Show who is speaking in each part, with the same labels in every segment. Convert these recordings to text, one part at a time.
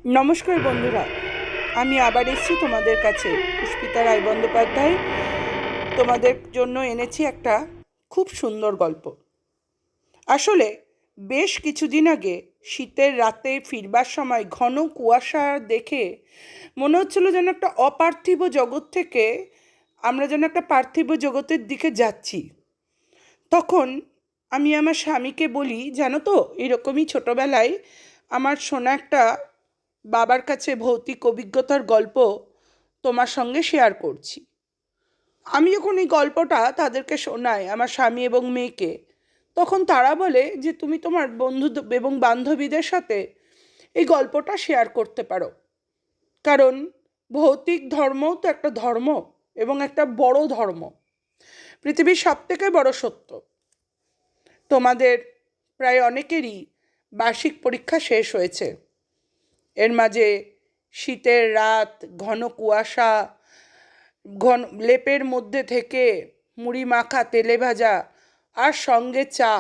Speaker 1: নমস্কার বন্ধুরা, আমি আবার এসেছি তোমাদের কাছে। পুষ্পিতা রায় বন্দ্যোপাধ্যায় তোমাদের জন্য এনেছি একটা খুব সুন্দর গল্প। আসলে বেশ কিছুদিন আগে শীতের রাতে ফিরবার সময় ঘন কুয়াশা দেখে মনে হচ্ছিল যেন একটা অপার্থিব জগৎ থেকে আমরা যেন একটা পার্থিব জগতের দিকে যাচ্ছি। তখন আমি আমার স্বামীকে বলি, জানো তো, এরকমই ছোটোবেলায় আমার শোনা একটা বাবার কাছে ভৌতিক অভিজ্ঞতার গল্প তোমার সঙ্গে শেয়ার করছি। আমি যখন এই গল্পটা তাদেরকে শোনাই, আমার স্বামী এবং মেয়েকে, তখন তারা বলে যে তুমি তোমার বন্ধু এবং বান্ধবীদের সাথে এই গল্পটা শেয়ার করতে পারো, কারণ ভৌতিক ধর্মও তো একটা ধর্ম এবং একটা বড় ধর্ম, পৃথিবীর সবথেকে বড় সত্য। তোমাদের প্রায় অনেকেরই বার্ষিক পরীক্ষা শেষ হয়েছে। এর মাঝে শীতের রাত, ঘন কুয়াশা, ঘন লেপের মধ্যে থেকে মুড়ি মাখা তেলে ভাজা আর সঙ্গে চা,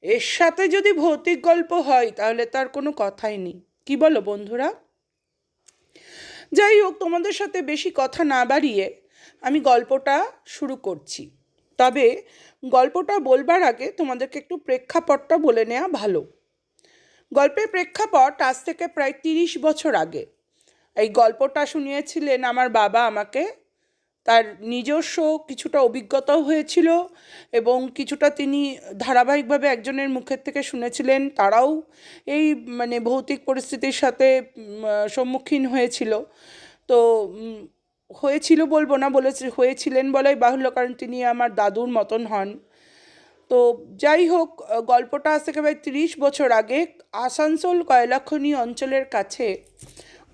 Speaker 1: এর সাথে যদি ভৌতিক গল্প হয় তাহলে তার কোনো কথাই নেই। কি বলো বন্ধুরা? যাই হোক, তোমাদের সাথে বেশি কথা না বাড়িয়ে আমি গল্পটা শুরু করছি। তবে গল্পটা বলবার আগে তোমাদেরকে একটু প্রেক্ষাপটটা বলে নেওয়া ভালো। গল্পের প্রেক্ষাপট আজ থেকে প্রায় 30 বছর আগে। এই গল্পটা শুনিয়েছিলেন আমার বাবা আমাকে। তার নিজস্ব কিছুটা অভিজ্ঞতাও হয়েছিল এবং কিছুটা তিনি ধারাবাহিকভাবে একজনের মুখের থেকে শুনেছিলেন। তারাও এই ভৌতিক পরিস্থিতির সাথে সম্মুখীন হয়েছিল। তো হয়েছিল বলবো না, হয়েছিলেন বলাই বাহুল্য, কারণ তিনি আমার দাদুর মতন হন। তো যাই হোক, গল্পটা আজ থেকে প্রায় 30 বছর আগে আসানসোল কয়লাখনি অঞ্চলের কাছে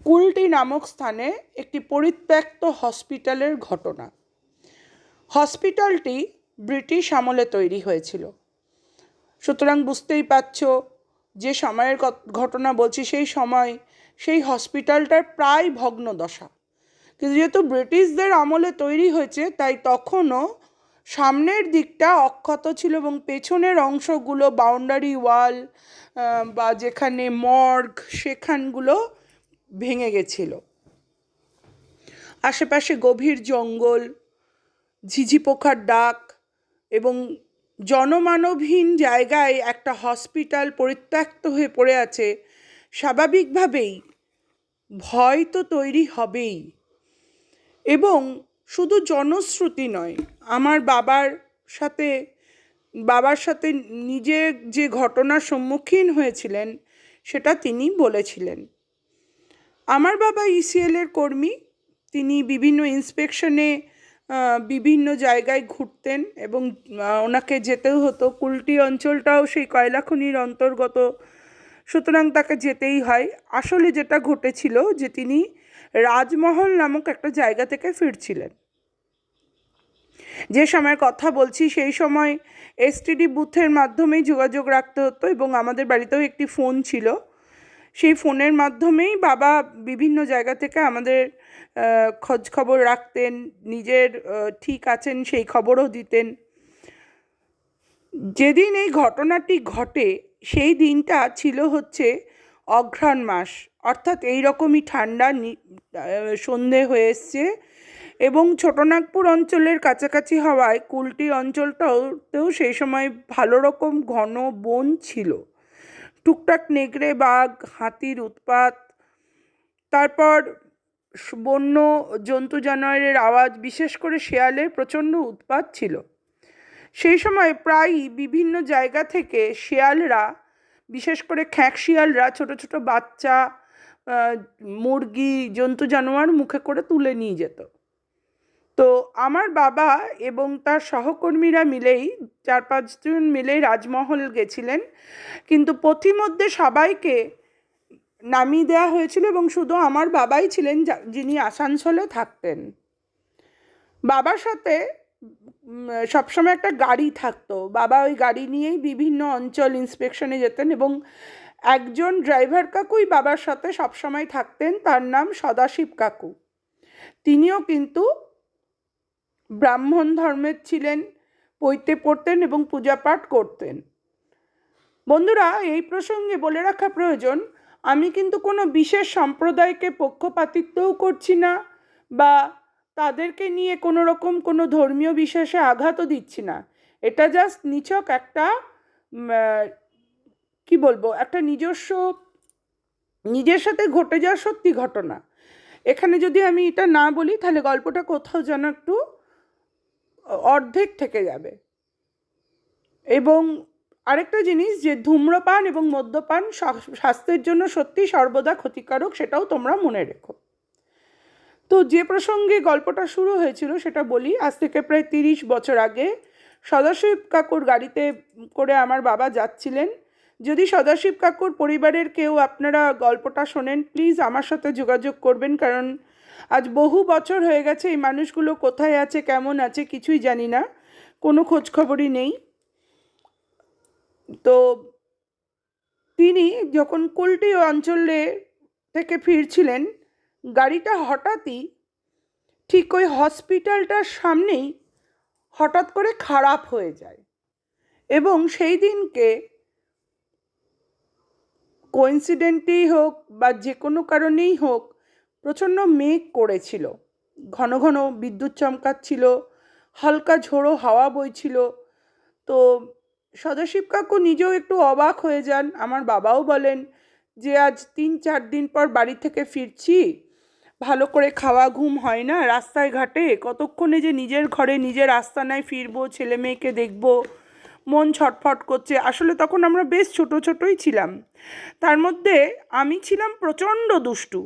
Speaker 1: কুলটি নামক স্থানে একটি পরিত্যক্ত হসপিটালের ঘটনা। হসপিটালটি ব্রিটিশ আমলে তৈরি হয়েছিল, সুতরাং বুঝতেই পারছ যে সময়ের ঘটনা বলছি, সেই সময় সেই হসপিটালটার প্রায় ভগ্নদশা। কিন্তু যেহেতু ব্রিটিশদের আমলে তৈরি হয়েছে, তাই তখনও সামনের দিকটা অক্ষত ছিল এবং পেছনের অংশগুলো, বাউন্ডারি ওয়াল বা যেখানে মর্গ, সেখানগুলো ভেঙে গেছিল। আশেপাশে গভীর জঙ্গল, ঝিঝি পোকার ডাক এবং জনমানবহীন জায়গায় একটা হসপিটাল পরিত্যক্ত হয়ে পড়ে আছে। স্বাভাবিকভাবেই ভয় তো তৈরি হবেই। এবং শুধু জনশ্রুতি নয়, আমার বাবার সাথে নিজে যে ঘটনার সম্মুখীন হয়েছিলেন সেটা তিনি বলেছিলেন। আমার বাবা ইসিএলের কর্মী। তিনি বিভিন্ন ইন্সপেকশনে বিভিন্ন জায়গায় ঘুরতেন এবং ওনাকে যেতেও হতো। কুলটি অঞ্চলটাও সেই কয়লাখনির অন্তর্গত, সুতরাং তাকে যেতেই হয়। আসলে যেটা ঘটেছিল যে তিনি রাজমহল নামক একটা জায়গা থেকে ফিরছিলেন। যে সময়ের কথা বলছি সেই সময় এসটিডি বুথের মাধ্যমেই যোগাযোগ রাখতে হতো এবং আমাদের বাড়িতেও একটি ফোন ছিল। সেই ফোনের মাধ্যমেই বাবা বিভিন্ন জায়গা থেকে আমাদের খোঁজ খবর রাখতেন, নিজের ঠিক আছেন সেই খবরও দিতেন। যেদিন এই ঘটনাটি ঘটে সেই দিনটা ছিল হচ্ছে অঘ্রাণ মাস, অর্থাৎ এই রকমই ঠান্ডা সন্ধে হয়ে এসছে এবং ছোটনাগপুর অঞ্চলের কাছাকাছি হওয়ায় কুলটি অঞ্চলটাতেও সেই সময় ভালো রকম ঘন বন ছিল। টুকটাক নেকড়ে, বাঘ, হাতির উৎপাত, তারপর বন্য জন্তু জানোয়ারের আওয়াজ, বিশেষ করে শেয়ালের প্রচণ্ড উৎপাত ছিল। সেই সময় প্রায়ই বিভিন্ন জায়গা থেকে শেয়ালরা, বিশেষ করে খ্যাঁক শিয়ালরা ছোট ছোট বাচ্চা, মুরগি, জন্তু জানোয়ার মুখে করে তুলে নিয়ে যেত। তো আমার বাবা এবং তার সহকর্মীরা মিলেই 4-5 জন মিলেই রাজমহল গেছিলেন, কিন্তু পথিমধ্যে সবাইকে নামিয়ে দেওয়া হয়েছিল এবং শুধু আমার বাবাই ছিলেন যিনি আসানসোলে থাকতেন। বাবার সাথে সবসময় একটা গাড়ি থাকতো। বাবা ওই গাড়ি নিয়েই বিভিন্ন অঞ্চল ইন্সপেকশনে যেতেন এবং একজন ড্রাইভার কাকুই বাবার সাথে সবসময় থাকতেন, তার নাম সদাশিব কাকু। তিনিও কিন্তু ব্রাহ্মণ ধর্মের ছিলেন, পৈতে পড়তেন এবং পূজা পাঠ করতেন। বন্ধুরা, এই প্রসঙ্গে বলে রাখা প্রয়োজন, আমি কিন্তু কোনো বিশেষ সম্প্রদায়কে পক্ষপাতিত্বও করছি না, বা তাদেরকে নিয়ে কোনো রকম কোনো ধর্মীয় বিশ্বাসে আঘাতও দিচ্ছি না। এটা জাস্ট নিছক একটা কি বলবো, একটা নিজের সাথে ঘটে যাওয়া সত্যি ঘটনা। এখানে যদি আমি এটা না বলি তাহলে গল্পটা কোথাও যেন একটু অর্ধেক থেকে যাবে। এবং আরেকটা জিনিস, যে ধূম্রপান এবং মদ্যপান স্বাস্থ্যের জন্য সত্যি সর্বদা ক্ষতিকারক, সেটাও তোমরা মনে রেখো। তো যে প্রসঙ্গে গল্পটা শুরু হয়েছিল সেটা বলি। আজ থেকে প্রায় 30 বছর আগে সদাশিব কাকুর গাড়িতে করে আমার বাবা যাচ্ছিলেন। যদি সদাশিব কাকুর পরিবারের কেউ আপনারা গল্পটা শোনেন, প্লিজ আমার সাথে যোগাযোগ করবেন, কারণ আজ বহু বছর হয়ে গেছে। এই মানুষগুলো কোথায় আছে, কেমন আছে, কিছুই জানি না, কোনো খোঁজখবরই নেই। তো তিনি যখন কুলটি অঞ্চলে থেকে ফিরছিলেন, গাড়িটা হঠাৎই ঠিক ওই হসপিটালটার সামনেই হঠাৎ করে খারাপ হয়ে যায়। এবং সেই দিনকে কোইন্সিডেন্টই হোক বা যে কোনো কারণেই হোক, প্রচণ্ড মেঘ করেছিল, ঘন ঘন বিদ্যুৎ চমকাচ্ছিল, হালকা ঝোড়ো হাওয়া বইছিল। তো সদাশিব কাকু নিজেও একটু অবাক হয়ে যান, আমার বাবাও বলেন যে আজ 3-4 দিন পর বাড়ি থেকে ফিরছি, ভালো করে খাওয়া ঘুম হয় না, রাস্তায় ঘাটে কতক্ষণে যে নিজের ঘরে নিজের আস্তানায় ফিরবো, ছেলে মেয়েকে দেখবো, মন ছটফট করছে। আসলে তখন আমরা বেশ ছোটোই ছিলাম, তার মধ্যে আমি ছিলাম প্রচণ্ড দুষ্টু।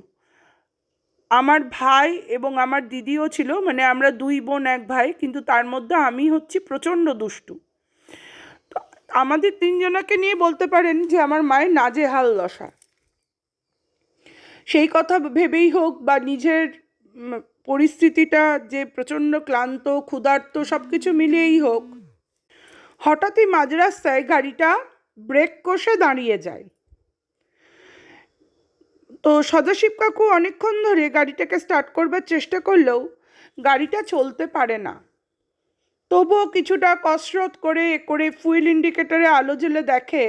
Speaker 1: আমার ভাই এবং আমার দিদিও ছিল, মানে আমরা 2 বোন 1 ভাই, কিন্তু তার মধ্যে আমি হচ্ছি প্রচণ্ড দুষ্টু। আমাদের 3 জনাকে নিয়ে বলতে পারেন যে আমার মায়ের নাজেহাল দশা। সেই কথা ভেবেই হোক বা নিজের পরিস্থিতিটা যে প্রচণ্ড ক্লান্ত, ক্ষুধার্ত, সব কিছু মিলিয়েই হোক, হঠাৎই মাঝ রাস্তায় গাড়িটা ব্রেক কষে দাঁড়িয়ে যায়। তো সদাশিব কাকু অনেকক্ষণ ধরে গাড়িটাকে স্টার্ট করবার চেষ্টা করলেও গাড়িটা চলতে পারে না। তবুও কিছুটা কসরত করে ফুয়েল ইন্ডিকেটরে আলো জ্বেলে দেখে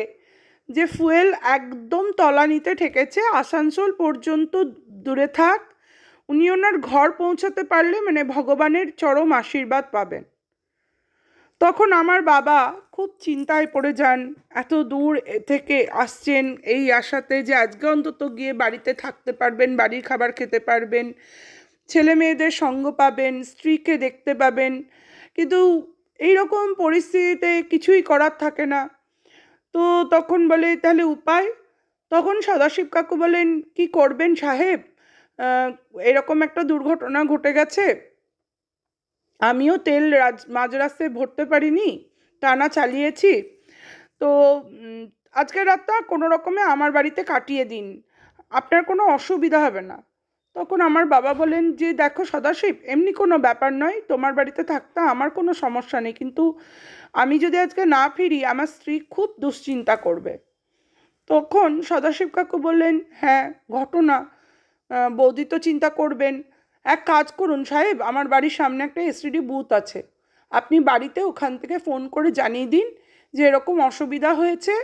Speaker 1: যে ফুয়েল একদম তলানিতে ঠেকেছে, আসানসোল পর্যন্ত দূরে থাক, উনি ওনার ঘর পৌঁছাতে পারলে মানে ভগবানের চরম আশীর্বাদ পাবেন। তখন আমার বাবা খুব চিন্তায় পড়ে যান, এত দূর থেকে আসছেন এই আশাতে যে আজকে অন্তত গিয়ে বাড়িতে থাকতে পারবেন, বাড়ির খাবার খেতে পারবেন, ছেলে মেয়েদের সঙ্গ পাবেন, স্ত্রীকে দেখতে পাবেন, কিন্তু এইরকম পরিস্থিতিতে কিছুই করার থাকে না। তো তখন বলে তাহলে উপায়? তখন সদাশিব কাকু বলেন, কি করবেন সাহেব, এরকম একটা দুর্ঘটনা ঘটে গেছে, আমিও তেল মাঝ রাস্তায় ভরতে পারিনি, টানা চালিয়েছি, তো আজকের রাতটা কোনো রকমে আমার বাড়িতে কাটিয়ে দিন, আপনার কোনো অসুবিধা হবে না। তখন আমার বাবা বলেন যে দেখো সদাশিব, এমনি কোনো ব্যাপার নয়, তোমার বাড়িতে থাকতে আমার কোনো সমস্যা নেই, কিন্তু আমি যদি আজকে না ফিরি আমার স্ত্রী খুব দুশ্চিন্তা করবে। তখন সদাশিব কাকু বললেন, হ্যাঁ ঘটনা, বৌদি তো চিন্তা করবেন, এক কাজ করুন সাহেব, আমার বাড়ির সামনে একটা এসটিডি বুথ আছে, আপনি বাড়িতে ওখান থেকে ফোন করে জানিয়ে দিন যে এরকম অসুবিধা হয়েছে,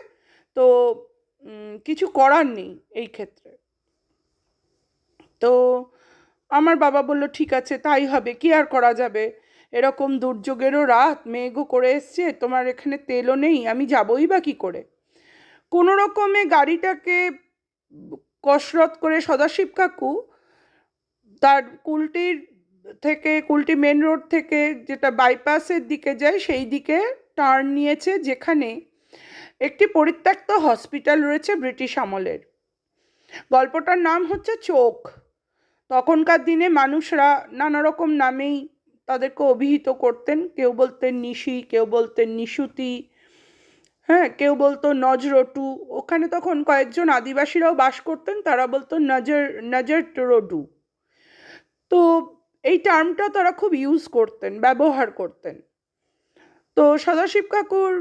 Speaker 1: তো কিছু করার নেই এই ক্ষেত্রে। তো আমার বাবা বলল ঠিক আছে তাই হবে, কি আর করা যাবে, এরকম দুর্যোগেরও রাত, মেঘও করে এসছে, তোমার এখানে তেলও নেই, আমি যাবই বা কী করে। কোনো রকমে গাড়িটাকে কসরত করে সদাশিব কাকু তার কুলটি মেন রোড থেকে যেটা বাইপাসের দিকে যায় সেই দিকে টার্ন নিয়েছে, যেখানে একটি পরিত্যক্ত হসপিটাল রয়েছে ব্রিটিশ আমলের। গল্পটার নাম হচ্ছে চোখ। তখনকার দিনে মানুষরা নানা রকম নামেই তাদেরকে অভিহিত করতেন, কেউ বলতেন নিশি, কেউ বলতেন নিশুতি, হ্যাঁ, কেউ বলতো নজরটু। ওখানে তখন কয়েকজন আদিবাসীরাও বাস করতেন, তারা বলতো নজর টরডু। তো এই টার্মটা তারা খুব ইউজ করতেন, ব্যবহার করতেন। তো সদাশিব কাকুর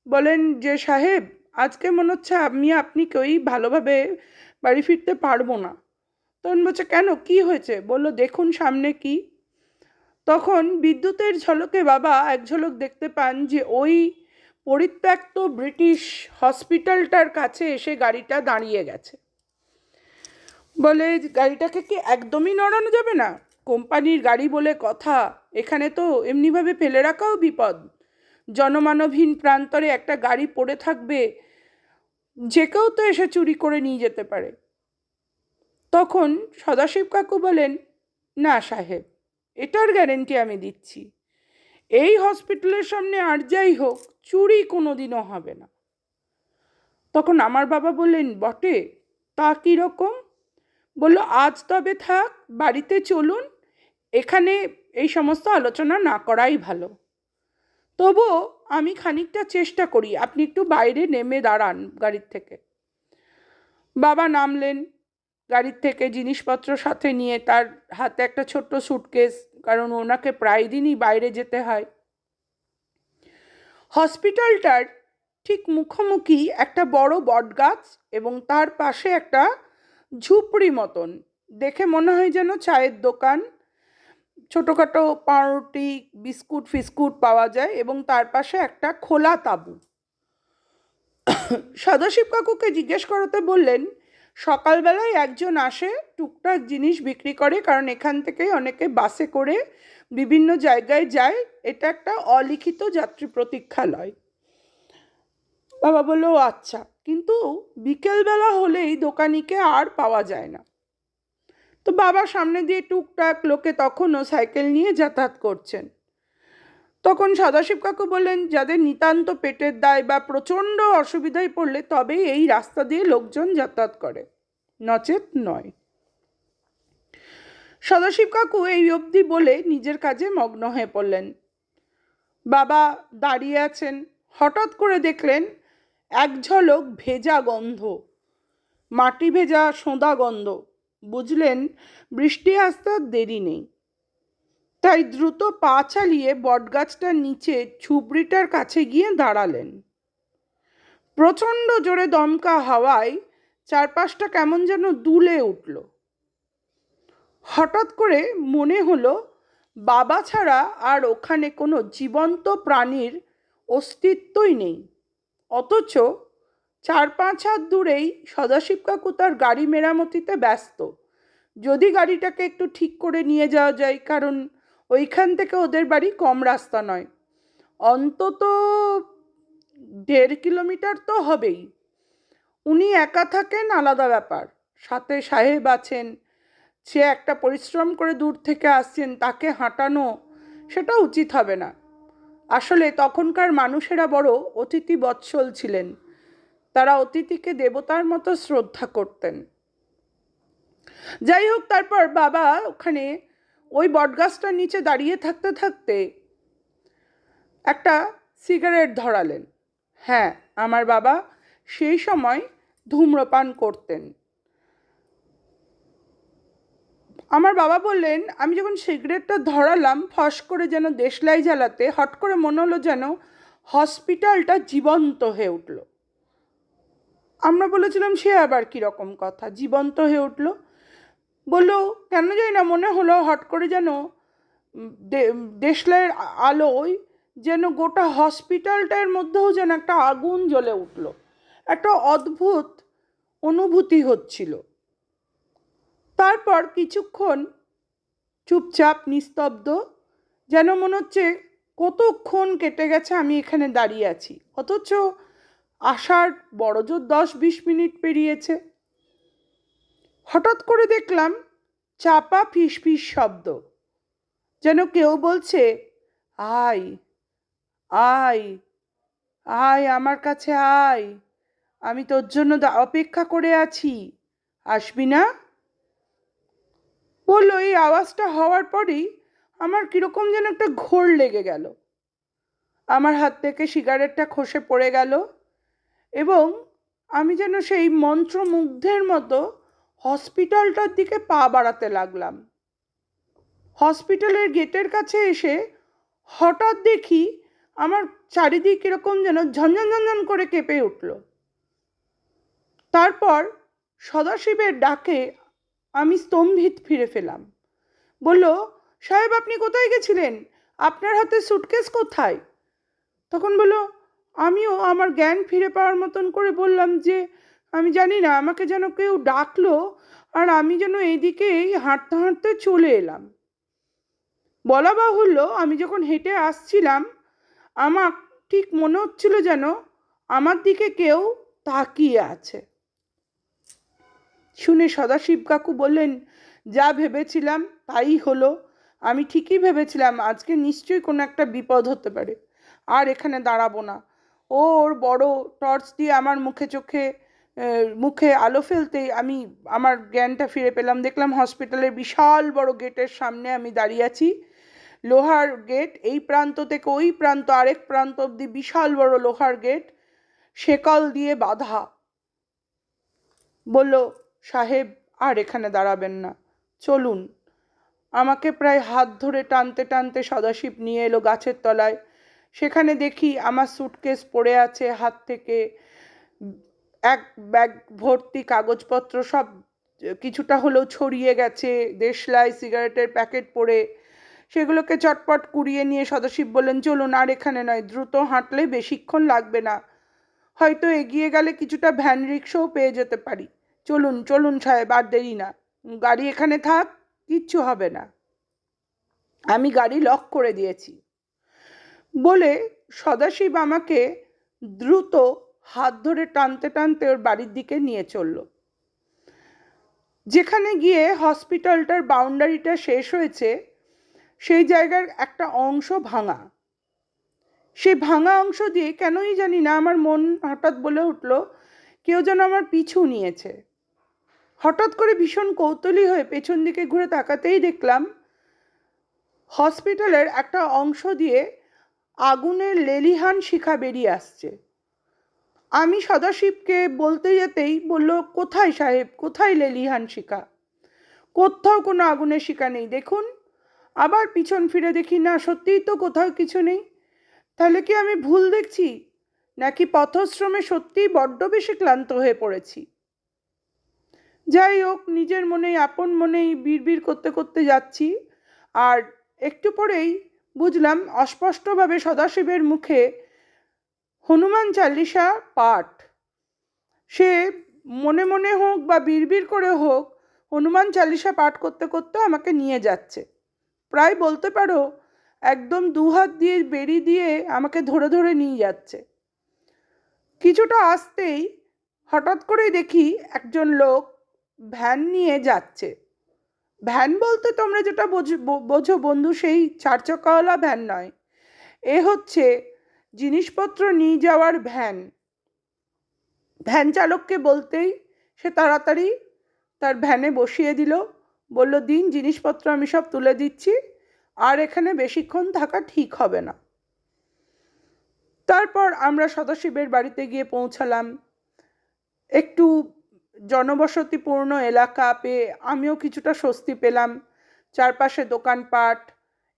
Speaker 1: বলেন যে সাহেব, আজকে মনে হচ্ছে আপনি কেউই ভালোভাবে বাড়ি ফিরতে পারবো না। তখন বলছে কেন, কি হয়েছে? বললো দেখুন সামনে কি। তখন বিদ্যুতের ঝলকে বাবা এক ঝলক দেখতে পান যে ওই পরিত্যক্ত ব্রিটিশ হসপিটালটার কাছে এসে গাড়িটা দাঁড়িয়ে গেছে। বলে, গাড়িটাকে কি একদমই নড়ানো যাবে না? কোম্পানির গাড়ি বলে কথা, এখানে তো এমনিভাবে ফেলে রাখাও বিপদ। জনমানবহীন প্রান্তরে একটা গাড়ি পড়ে থাকবে, যে কেউ তো এসে চুরি করে নিয়ে যেতে পারে। তখন সদাশিব কাকু বলেন, না সাহেব, এটার গ্যারেন্টি আমি দিচ্ছি, এই হসপিটালের সামনে আর যাই হোক চুরি কোনো দিনও হবে না। তখন আমার বাবা বললেন, বটে, তা কীরকম? বলল, আজ তবে থাক, বাড়িতে চলুন, এখানে এই সমস্ত আলোচনা না করাই ভালো। তবুও আমি খানিকটা চেষ্টা করি, আপনি একটু বাইরে নেমে দাঁড়ান গাড়ির থেকে। বাবা নামলেন গাড়ির থেকে, জিনিসপত্র সাথে নিয়ে, তার হাতে একটা ছোট্ট সুটকেস, কারণ ওনাকে প্রায় দিনই বাইরে যেতে হয়। হসপিটালটার ঠিক মুখোমুখি একটা বড় বটগাছ এবং তার পাশে একটা ঝুপড়ি মতন, দেখে মনে হয় যেন চায়ের দোকান, ছোটোখাটো পাউরুটি বিস্কুট ফিস্কুট পাওয়া যায়, এবং তার পাশে একটা খোলা তাঁবু। সদাশিব কাকুকে জিজ্ঞেস করাতে বললেন, সকালবেলায় একজন আসে, টুকটাক জিনিস বিক্রি করে, কারণ এখান থেকেই অনেকে বাসে করে বিভিন্ন জায়গায় যায়, এটা একটা অলিখিত যাত্রী প্রতীক্ষালয়। বাবা বলল, আচ্ছা, কিন্তু বিকেলবেলা হলেই দোকানিকে আর পাওয়া যায় না। তো বাবা সামনে দিয়ে টুকটাক লোকে তখনও সাইকেল নিয়ে যাতায়াত করছেন। তখন সদাশিব কাকু বললেন, যাদের নিতান্ত পেটের দায় বা প্রচণ্ড অসুবিধায় পড়লে তবেই এই রাস্তা দিয়ে লোকজন যাতায়াত করে, নচেত নয়। সদাশিব কাকু এই অবধি বলে নিজের কাজে মগ্ন হয়ে পড়লেন। বাবা দাঁড়িয়ে আছেন, হঠাৎ করে দেখলেন এক ঝলক ভেজা গন্ধ, মাটি ভেজা সোঁদা গন্ধ। বুঝলেন বৃষ্টি আসতে দেরি নেই। তাই দ্রুত পা চালিয়ে বটগাছটার নিচে ঝুপড়িটার কাছে গিয়ে দাঁড়ালেন। প্রচণ্ড জোরে দমকা হাওয়ায় চারপাশটা কেমন যেন দুলে উঠল। হঠাৎ করে মনে হলো বাবা ছাড়া আর ওখানে কোনো জীবন্ত প্রাণীর অস্তিত্বই নেই, অথচ 4-5 হাত দূরেই সদাশিব কাকু তার গাড়ি মেরামতিতে ব্যস্ত। যদি গাড়িটাকে একটু ঠিক করে নিয়ে যাওয়া যায়, কারণ ওইখান থেকে ওদের বাড়ি কম রাস্তা নয়, অন্তত 1.5 কিলোমিটার তো হবেই। উনি একা থাকেন আলাদা ব্যাপার, সাথে সাহেব আছেন, সে একটা পরিশ্রম করে দূর থেকে আসছেন, তাকে হাঁটানো সেটা উচিত হবে না। আসলে তখনকার মানুষেরা বড় অতিথি বৎসল ছিলেন, তারা অতিথিকে দেবতার মতো শ্রদ্ধা করতেন। যাই হোক, তারপর বাবা ওখানে ওই বটগাছটার নিচে দাঁড়িয়ে থাকতে থাকতে একটা সিগারেট ধরালেন। হ্যাঁ, আমার বাবা সেই সময় ধূম্রপান করতেন। আমার বাবা বললেন, আমি যখন সিগারেটটা ধরালাম, ফস করে যেন দেশলাই জ্বালাতে হট করে মনে হলো যেন হসপিটালটা জীবন্ত হয়ে উঠল। আমরা বলেছিলাম, সে আবার কীরকম কথা, জীবন্ত হয়ে উঠল? বলল, কেন জানি না মনে হলো হট করে যেন দেশলাইয়ের আলোয় যেন গোটা হসপিটালটার মধ্যেও যেন একটা আগুন জ্বলে উঠল, একটা অদ্ভুত অনুভূতি হচ্ছিল। তারপর কিছুক্ষণ চুপচাপ নিস্তব্ধ, যেন মনে হচ্ছে কতক্ষণ কেটে গেছে আমি এখানে দাঁড়িয়ে আছি, অথচ আসার বড়জোর 10-20 মিনিট পেরিয়েছে। হঠাৎ করে দেখলাম চাপা ফিসফিস শব্দ, যেন কেউ বলছে, আয় আয় আয়, আমার কাছে আয়, আমি তোর জন্য অপেক্ষা করে আছি, আসবি না? বললো। এই আওয়াজটা হওয়ার পরেই আমার কীরকম যেন একটা ঘোর লেগে গেল, আমার হাত থেকে সিগারেটটা খসে পড়ে গেল, এবং আমি যেন সেই মন্ত্রমুগ্ধের মতো হসপিটালটার দিকে পা বাড়াতে লাগলাম। হসপিটালের গেটের কাছে এসে হঠাৎ দেখি আমার চারিদিক এরকম যেন ঝনঝন ঝনঝন করে কেঁপে উঠল। তারপর সদাশিবের ডাকে আমি স্তম্ভিত ফিরে ফেলাম। বলল, সাহেব, আপনি কোথায় গেছিলেন? আপনার হাতে সুটকেস কোথায়? তখন বলল, আমিও আমার জ্ঞান ফিরে পাওয়ার মতন করে বললাম যে, আমি জানি না, আমাকে যেন কেউ ডাকলো আর আমি যেন এইদিকেই হাঁটতে হাঁটতে চলে এলাম। বলা বাহুল্য, আমি যখন হেঁটে আসছিলাম আমার ঠিক মনে হচ্ছিল যেন আমার দিকে কেউ তাকিয়ে আছে। শুনে সদাশিব কাকু বললেন, যা ভেবেছিলাম তাই হলো। আমি ঠিকই ভেবেছিলাম আজকে নিশ্চয়ই কোনো একটা বিপদ হতে পারে, আর এখানে দাঁড়াবো না। ওর বড় টর্চ দিয়ে আমার মুখে আলো ফেলতেই আমি আমার জ্ঞানটা ফিরে পেলাম। দেখলাম হসপিটালের বিশাল বড় গেটের সামনে আমি দাঁড়িয়ে আছি। লোহার গেট, এই প্রান্ত থেকে ওই প্রান্ত, আরেক প্রান্ত অবধি বিশাল বড় লোহার গেট, শেকল দিয়ে বাঁধা। বলল, সাহেব আর এখানে দাঁড়াবেন না, চলুন। আমাকে প্রায় হাত ধরে টানতে টানতে সদাশিব নিয়ে এলো গাছের তলায়। সেখানে দেখি আমার স্যুটকেস পড়ে আছে হাত থেকে, এক ব্যাগ ভর্তি কাগজপত্র সব কিছুটা হলেও ছড়িয়ে গেছে, দেশলাই, সিগারেটের প্যাকেট পড়ে। সেগুলোকে চটপট কুড়িয়ে নিয়ে সদাশিব বললেন, চলুন, আর এখানে নয়, দ্রুত হাঁটলে বেশিক্ষণ লাগবে না, হয়তো এগিয়ে গেলে কিছুটা ভ্যান রিক্সাও পেয়ে যেতে পারি। চলুন চলুন সাহেব, আর দেরি না, গাড়ি এখানে থাক, কিচ্ছু হবে না, আমি গাড়ি লক করে দিয়েছি। বলে সদাশিব আমাকে দ্রুত হাত ধরে টানতে টানতে ওর বাড়ির দিকে নিয়ে চলল। যেখানে গিয়ে হসপিটালটার বাউন্ডারিটা শেষ হয়েছে, সেই জায়গার একটা অংশ ভাঙা। সেই ভাঙা অংশ দিয়ে কেনই জানি না আমার মন হঠাৎ বলে উঠল, কেউ যেন আমার পিছু নিয়েছে। হঠাৎ করে ভীষণ কৌতূহলী হয়ে পেছন দিকে ঘুরে তাকাতেই দেখলাম হসপিটালের একটা অংশ দিয়ে আগুনের লেলিহান শিখা বেরিয়ে আসছে। আমি সদাশিবকে বলতে যেতেই বলল, কোথায় সাহেব, কোথায় লেলিহান শিখা? কোথাও কোনো আগুনের শিখা নেই, দেখুন। আবার পিছন ফিরে দেখি, না, সত্যিই তো কোথাও কিছু নেই। তাহলে কি আমি ভুল দেখছি, নাকি পথশ্রমে সত্যিই বড্ড বেশি ক্লান্ত হয়ে পড়েছি? যাই হোক, নিজের মনেই আপন মনেই বিড়বিড় করতে করতে যাচ্ছি। আর একটু পরেই বুঝলাম অস্পষ্টভাবে সদাশিবের মুখে হনুমান চালিসা পাঠ। সে মনে মনে হোক বা বিড়বিড় করে হোক, হনুমান চালিসা পাঠ করতে করতে আমাকে নিয়ে যাচ্ছে। প্রায় বলতে পারো একদম দুহাত দিয়ে বেরি দিয়ে আমাকে ধরে ধরে নিয়ে যাচ্ছে। কিছুটা আসতেই হঠাৎ করেই দেখি একজন লোক ভ্যান নিয়ে যাচ্ছে। ভ্যান বলতে তোমরা যেটা বোঝো বন্ধু, সেই চারচাকাওয়ালা ভ্যান নয়, এ হচ্ছে জিনিসপত্র নিয়ে যাওয়ার ভ্যান। ভ্যান চালককে বলতেই সে তাড়াতাড়ি তার ভ্যানে বসিয়ে দিল, বলল, দিন, জিনিসপত্র আমি সব তুলে দিচ্ছি, আর এখানে বেশিক্ষণ থাকা ঠিক হবে না। তারপর আমরা সদাশিবের বাড়িতে গিয়ে পৌঁছালাম। একটু জনবসতিপূর্ণ এলাকা পেয়ে আমিও কিছুটা স্বস্তি পেলাম। চারপাশে দোকানপাট,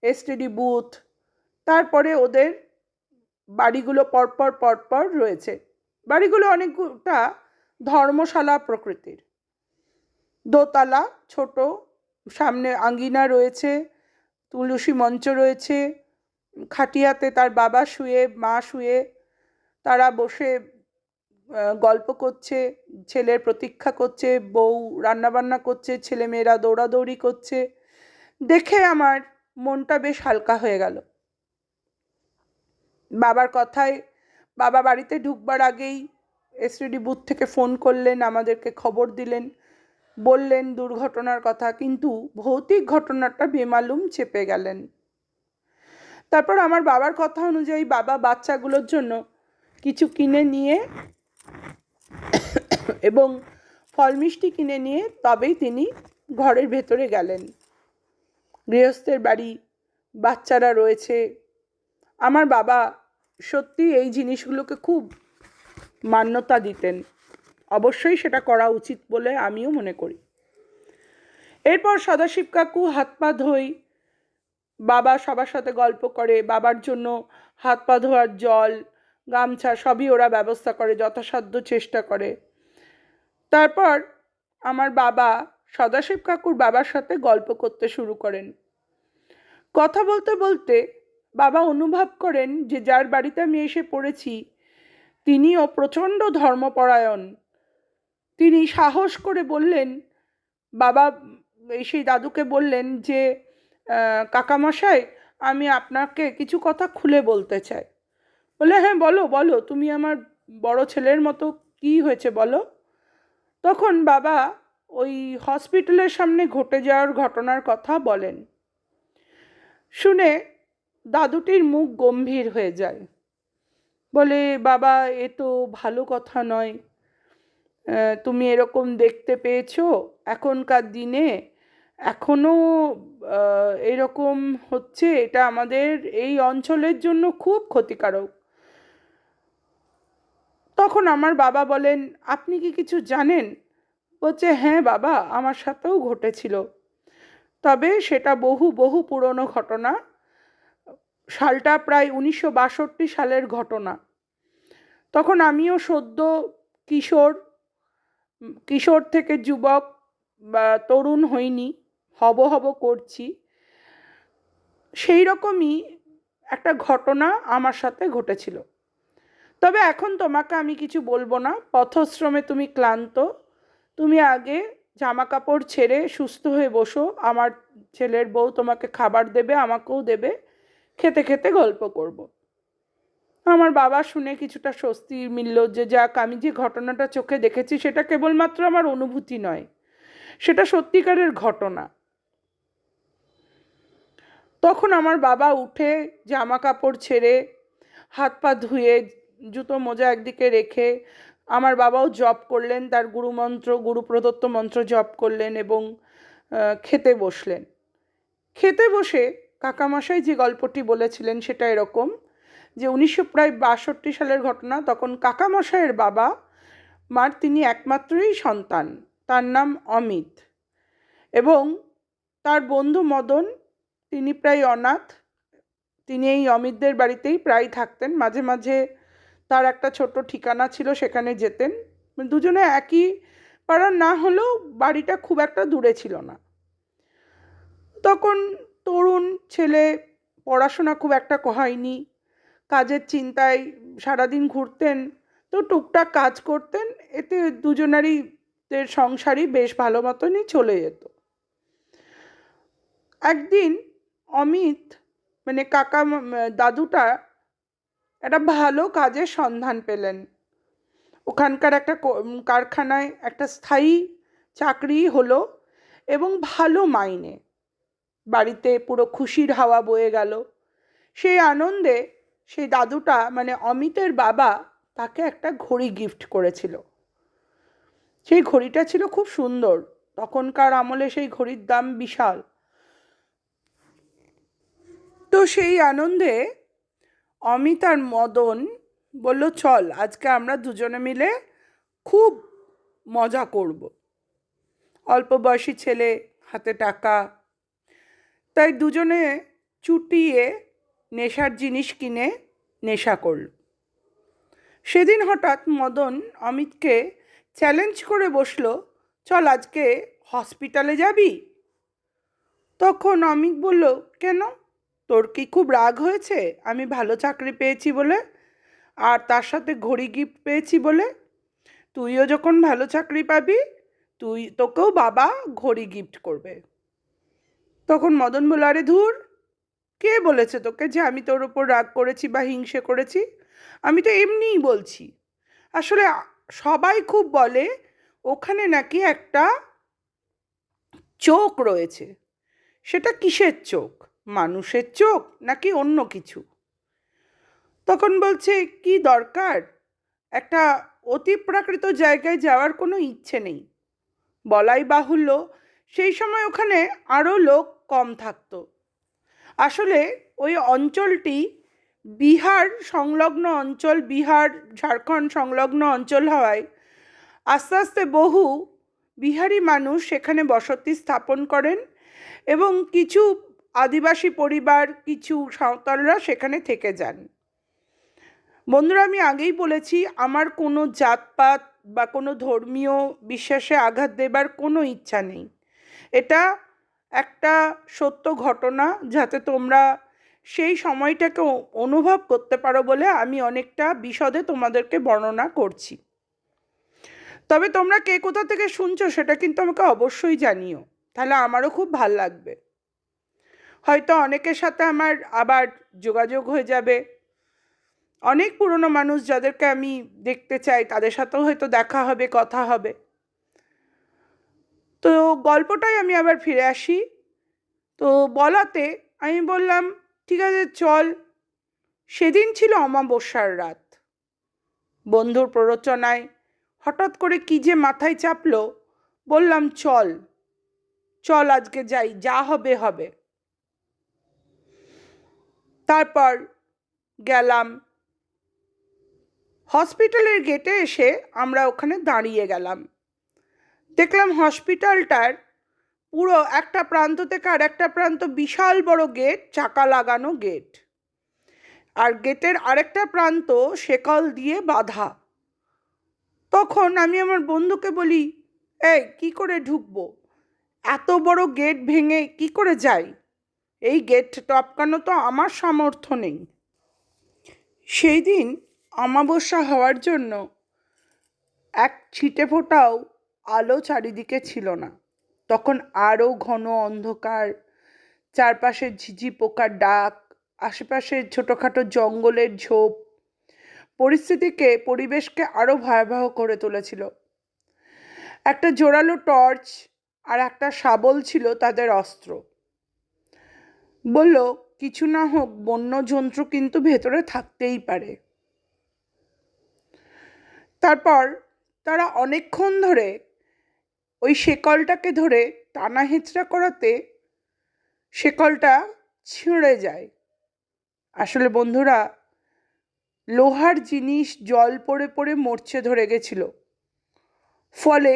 Speaker 1: এসটিডি বুথ, তারপরে ওদের বাড়িগুলো পরপর পরপর রয়েছে। বাড়িগুলো অনেকটা ধর্মশালা প্রকৃতির, দোতলা, ছোট, সামনে আঙ্গিনা রয়েছে, তুলসী মঞ্চ রয়েছে, খাটিয়াতে তার বাবা শুয়ে, মা শুয়ে, তারা বসে গল্প করছে, ছেলের প্রতীক্ষা করছে, বউ রান্নাবান্না করছে, ছেলেমেয়েরা দৌড়াদৌড়ি করছে। দেখে আমার মনটা বেশ হালকা হয়ে গেল। বাবার কথায় বাবা বাড়িতে ঢুকবার আগেই এসটিডি বুথ থেকে ফোন করলেন, আমাদেরকে খবর দিলেন, বললেন দুর্ঘটনার কথা, কিন্তু ভৌতিক ঘটনাটা বেমালুম চেপে গেলেন। তারপর আমার বাবার কথা অনুযায়ী বাবা বাচ্চাগুলোর জন্য কিছু কিনে নিয়ে এবং ফল মিষ্টি কিনে নিয়ে তবেই তিনি ঘরের ভেতরে গেলেন। গৃহস্থের বাড়ি, বাচ্চারা রয়েছে। আমার বাবা সত্যি এই জিনিসগুলোকে খুব মান্যতা দিতেন, অবশ্যই সেটা করা উচিত বলে আমিও মনে করি। এরপর সদাশিব কাকু হাত পা ধোয়, বাবা সবার সাথে গল্প করে, বাবার জন্য হাত পা ধোয়ার জল, গামছা সবই ওরা ব্যবস্থা করে, যথাসাধ্য চেষ্টা করে। তারপর আমার বাবা সদাশিব কাকুর বাবার সাথে গল্প করতে শুরু করেন। কথা বলতে বলতে বাবা অনুভব করেন যে যার বাড়িতে আমি এসে পড়েছি তিনিও প্রচণ্ড ধর্মপরায়ণ। তিনি সাহস করে বললেন, বাবা সেই দাদুকে বললেন যে কাকামশাই, আমি আপনাকে কিছু কথা খুলে বলতে চাই। বলে, হ্যাঁ বলো বলো, তুমি আমার বড় ছেলের মতো, কী হয়েছে বলো। তখন বাবা ওই হসপিটালের সামনে ঘটে যাওয়ার ঘটনার কথা বলেন। শুনে দাদুটির মুখ গম্ভীর হয়ে যায়। বলে, বাবা এ তো ভালো কথা নয়, তুমি এরকম দেখতে পেয়েছো এখনকার দিনে, এখনও এরকম হচ্ছে, এটা আমাদের এই অঞ্চলের জন্য খুব ক্ষতিকারক। তখন আমার বাবা বলেন, আপনি কি কিছু জানেন? বলছে, হ্যাঁ বাবা, আমার সাথেও ঘটেছিল, তবে সেটা বহু বহু পুরনো ঘটনা। সালটা প্রায় 1962 সালের ঘটনা। তখন আমিও সদ্য কিশোর, কিশোর থেকে যুবক বা তরুণ হইনি, হব হব করছি। সেই রকমই একটা ঘটনা আমার সাথে ঘটেছিল। তবে এখন তোমাকে আমি কিছু বলবো না, পথশ্রমে তুমি ক্লান্ত, তুমি আগে জামা কাপড় ছেড়ে সুস্থ হয়ে বসো, আমার ছেলের বউ তোমাকে খাবার দেবে, আমাকেও দেবে, খেতে খেতে গল্প করব। আমার বাবা শুনে কিছুটা স্বস্তি মিলল, যে যাক, আমি যে ঘটনাটা চোখে দেখেছি সেটা কেবলমাত্র আমার অনুভূতি নয়, সেটা সত্যিকারের ঘটনা। তখন আমার বাবা উঠে জামা কাপড় ছেড়ে হাত পা ধুয়ে জুতো মোজা একদিকে রেখে, আমার বাবাও জপ করলেন, তার গুরুমন্ত্র, গুরু প্রদত্ত মন্ত্র জপ করলেন এবং খেতে বসলেন। খেতে বসে কাকামশাই যে গল্পটি বলেছিলেন সেটা এরকম, যে 1962 সালের ঘটনা। তখন কাকামশাইয়ের বাবা মার তিনি একমাত্রই সন্তান, তার নাম অমিত, এবং তার বন্ধু মদন, তিনি প্রায় অনাথ। তিনি এই অমিতদের বাড়িতেই প্রায় থাকতেন, মাঝে মাঝে তার একটা ছোট্ট ঠিকানা ছিল, সেখানে যেতেন। দুজনে একই পাড়ার না হলেও বাড়িটা খুব একটা দূরে ছিল না। তখন তরুণ ছেলে, পড়াশোনা খুব একটা হয়নি, কাজের চিন্তায় সারাদিন ঘুরতেন, তো টুকটাক কাজ করতেন, এতে দুজনারই সংসারই বেশ ভালো মতনই চলে যেত। একদিন অমিত মানে দাদুটা একটা ভালো কাজের সন্ধান পেলেন। ওখানকার একটা কারখানায় একটা স্থায়ী চাকরি হলো এবং ভালো মাইনে। বাড়িতে পুরো খুশির হাওয়া বয়ে গেল। সেই আনন্দে সেই দাদুটা মানে অমিতের বাবা তাকে একটা ঘড়ি গিফট করেছিল। সেই ঘড়িটা ছিল খুব সুন্দর, তখনকার আমলে সেই ঘড়ির দাম বিশাল। তো সেই আনন্দে অমিত আর মদন বলল, চল আজকে আমরা দুজনে মিলে খুব মজা করব। অল্প বয়সী ছেলে, হাতে টাকা, তাই দুজনে চুটিয়ে নেশার জিনিস কিনে নেশা করল। সেদিন হঠাৎ মদন অমিতকে চ্যালেঞ্জ করে বসল, চল আজকে হসপিটালে যাবি। তখন অমিত বলল, কেন, তোর কি খুব রাগ হয়েছে আমি ভালো চাকরি পেয়েছি বলে, আর তার সাথে ঘড়ি গিফট পেয়েছি বলে? তুইও যখন ভালো চাকরি পাবি তোকেও বাবা ঘড়ি গিফট করবে। তখন মদন বলল, আরে ধুর, কে বলেছে তোকে যে আমি তোর ওপর রাগ করেছি বা হিংসে করেছি? আমি তো এমনিই বলছি। আসলে সবাই খুব বলে ওখানে নাকি একটা চোখ রয়েছে। সেটা কিসের চোখ, মানুষের চোখ নাকি অন্য কিছু? তখন বলছে, কি দরকার, একটা অতিপ্রাকৃত জায়গায় যাওয়ার কোনো ইচ্ছে নেই। বলাই বাহুল্য, সেই সময় ওখানে আরও লোক কম থাকতো। আসলে ওই অঞ্চলটি বিহার সংলগ্ন অঞ্চল, বিহার ঝাড়খণ্ড সংলগ্ন অঞ্চল হওয়ায় আস্তে আস্তে বহু বিহারি মানুষ সেখানে বসতি স্থাপন করেন এবং কিছু আদিবাসী পরিবার, কিছু সাঁওতালরা সেখানে থেকে যান। বন্ধুরা, আমি আগেই বলেছি, আমার কোনো জাতপাত বা কোনো ধর্মীয় বিশ্বাসে আঘাত দেবার কোনো ইচ্ছা নেই। এটা একটা সত্য ঘটনা, যাতে তোমরা সেই সময়টাকে অনুভব করতে পারো বলে আমি অনেকটা বিশদে তোমাদেরকে বর্ণনা করছি। তবে তোমরা কে কোথা থেকে শুনছো সেটা কিন্তু আমাকে অবশ্যই জানিও, তাহলে আমারও খুব ভাল লাগবে। হয়তো অনেকের সাথে আমার আবার যোগাযোগ হয়ে যাবে। অনেক পুরনো মানুষ যাদেরকে আমি দেখতে চাই তাদের সাথেও হয়তো দেখা হবে, কথা হবে। তো গল্পটাই আমি আবার ফিরে আসি। তো বলাতে আমি বললাম ঠিক আছে চল। সেদিন ছিল অমাবস্যার রাত। বন্ধুর প্ররোচনায় হঠাৎ করে কি যে মাথায় চাপলো, বললাম চল চল আজকে যাই, যা হবে হবে। তারপর গেলাম। হসপিটালের গেটে এসে আমরা ওখানে দাঁড়িয়ে গেলাম। দেখলাম হসপিটালটার পুরো একটা প্রান্ত থেকে আর একটা প্রান্ত বিশাল বড় গেট, চাকা লাগানো গেট, আর গেটের আরেকটা প্রান্ত শেকল দিয়ে বাঁধা। তখন আমি আমার বন্ধুকে বলি, এই কি করে ঢুকবো? এত বড় গেট ভেঙে কি করে যাই? এই গেট টপকানো তো আমার সামর্থ্য নেই। সেই দিন অমাবস্যা হওয়ার জন্য এক ছিটে ফোঁটাও আলো চারিদিকে ছিল না। তখন আরও ঘন অন্ধকার, চারপাশে ঝিঝি পোকার ডাক, আশেপাশে ছোটোখাটো জঙ্গলের ঝোপ পরিবেশকে আরও ভয়াবহ করে তুলেছিল। একটা জোরালো টর্চ আর একটা শাবল ছিল তাদের অস্ত্র। বলল কিছু না হোক বন্য জন্তু কিন্তু ভেতরে থাকতেই পারে। তারপর তারা অনেকক্ষণ ধরে ওই শেকলটাকে ধরে টানা হেঁচড়া করাতে শেকলটা ছিঁড়ে যায়। আসলে বন্ধুরা, লোহার জিনিস জল পড়ে পড়ে মরচে ধরে গেছিল। ফলে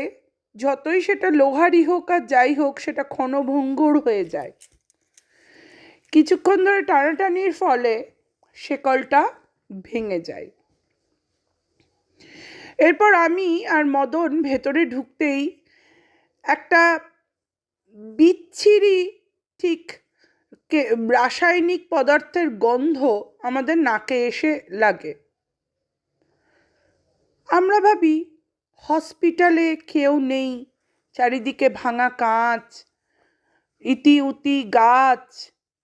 Speaker 1: যতই সেটা লোহারই হোক আর যাই হোক, সেটা ক্ষণভঙ্গুর হয়ে যায়। কিছুক্ষণ ধরে টানাটানির ফলে শেকলটা ভেঙে যায়। এরপর আমি আর মদন ভেতরে ঢুকতেই একটা বিচ্ছিরি ঠিক রাসায়নিক পদার্থের গন্ধ আমাদের নাকে এসে লাগে। আমরা ভাবি হসপিটালে কেউ নেই, চারিদিকে ভাঙা কাঁচ, ইতি উতি গাছ,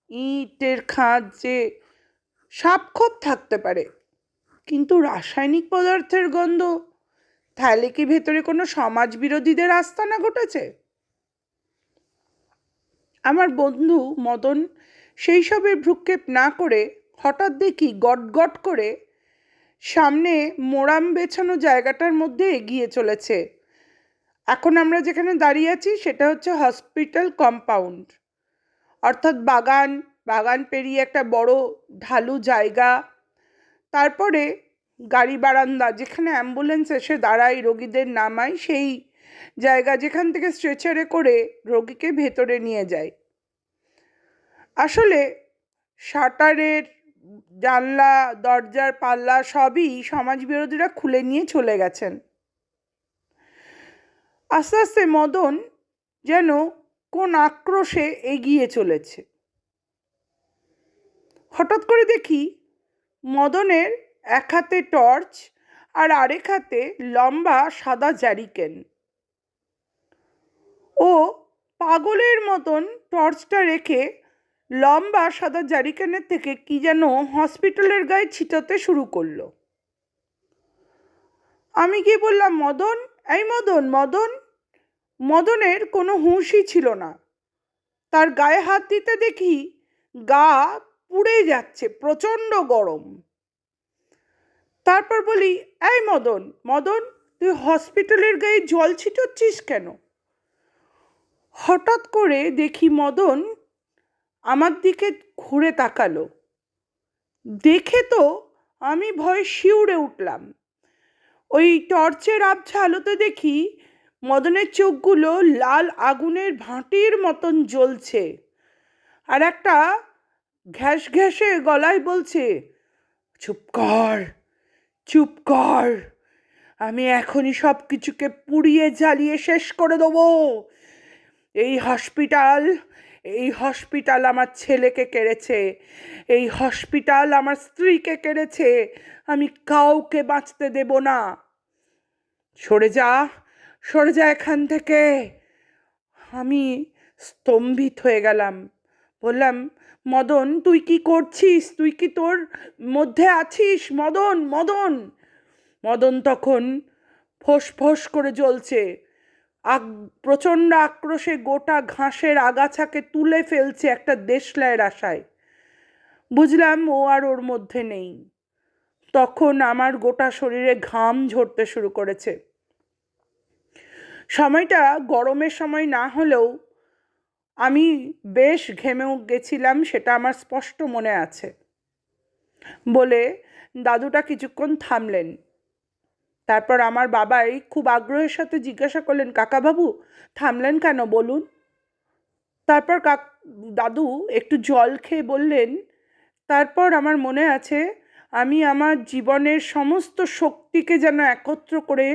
Speaker 1: ইটের খাঁজে সাপ খোপ থাকতে পারে, কিন্তু রাসায়নিক পদার্থের গন্ধ, তাহলে কি ভেতরে কোনো সমাজ বিরোধীদের আস্তানা ঘটেছে? আমার বন্ধু মদন সেই সবের ভ্রুক্ষেপ না করে হঠাৎ দেখি গট গট করে সামনে মোরাম বেছানো জায়গাটার মধ্যে এগিয়ে চলেছে। এখন আমরা যেখানে দাঁড়িয়ে আছি সেটা হচ্ছে হসপিটাল কম্পাউন্ড, অর্থাৎ বাগান পেরিয়ে একটা বড় ঢালু জায়গা, তারপরে গাড়ি বারান্দা, যেখানে অ্যাম্বুলেন্স এসে দাঁড়ায়, রোগীদের নামায়, সেই জায়গা যেখান থেকে স্ট্রেচারে করে রোগীকে ভেতরে নিয়ে যায়। আসলে শাটারের জানলা দরজার পাল্লা সবই সমাজবিরোধীরা খুলে নিয়ে চলে গেছেন। আস্তে আস্তে মদন যেন কোন আক্রোশে এগিয়ে চলেছে। হঠাৎ করে দেখি মদনের এক হাতে টর্চ আর আরেক হাতে লম্বা সাদা জারিকেন। ও পাগলের মতন টর্চটা রেখে লম্বা সাদা জারিকেনের থেকে কি যেন হসপিটালের গায়ে ছিটাতে শুরু করলো। আমি গিয়ে বললাম, মদন, এই মদন, মদন। মদনের কোনো হুঁশই ছিল না। তার গায়ে হাত দিতে দেখি গা পুড়ে যাচ্ছে, প্রচণ্ড গরম। তারপর বলি, এই মদন, মদন, তুই হসপিটালের গায়ে জল ছিটাচ্ছিস কেন? হঠাৎ করে দেখি মদন আমার দিকে ঘুরে তাকালো। দেখে তো আমি ভয়ে শিউরে উঠলাম। ওই টর্চের আবছা আলোতে দেখি মদনের চোখগুলো লাল আগুনের ভাঁটির মতন জ্বলছে, আর একটা ঘ্যাস ঘ্যাসে গলায় বলছে, চুপ কর, চুপ কর, আমি এখনই সব কিছুকে পুড়িয়ে জ্বালিয়ে শেষ করে দেবো। এই হসপিটাল আমার ছেলেকে কেড়েছে, এই হসপিটাল আমার স্ত্রীকে কেড়েছে, আমি কাউকে বাঁচতে দেব না। সরে যা, সরে যা এখান থেকে। আমি স্তম্ভিত হয়ে গেলাম। বললাম, মদন তুই কি করছিস? তুই কি তোর মধ্যে আছিস? মদন, মদন। মদন তখন ফোঁস ফোঁস করে জ্বলছে, প্রচণ্ড আক্রোশে গোটা ঘাসের আগাছাকে তুলে ফেলছে একটা দেশলাইয়ের আশায়। বুঝলাম ও আর ওর মধ্যে নেই। তখন আমার গোটা শরীরে ঘাম ঝরতে শুরু করেছে। সময়টা গরমের সময় না হলেও আমি বেশ ঘেমেও গেছিলাম, সেটা আমার স্পষ্ট মনে আছে। বলে দাদুটা কিছুক্ষণ থামলেন। তারপর আমার বাবাই খুব আগ্রহের সাথে জিজ্ঞাসা করলেন, কাকাবাবু থামলেন কেন বলুন? তারপর দাদু একটু জল খেয়ে বললেন, তারপর আমার মনে আছে আমি আমার জীবনের সমস্ত শক্তিকে যেন একত্র করে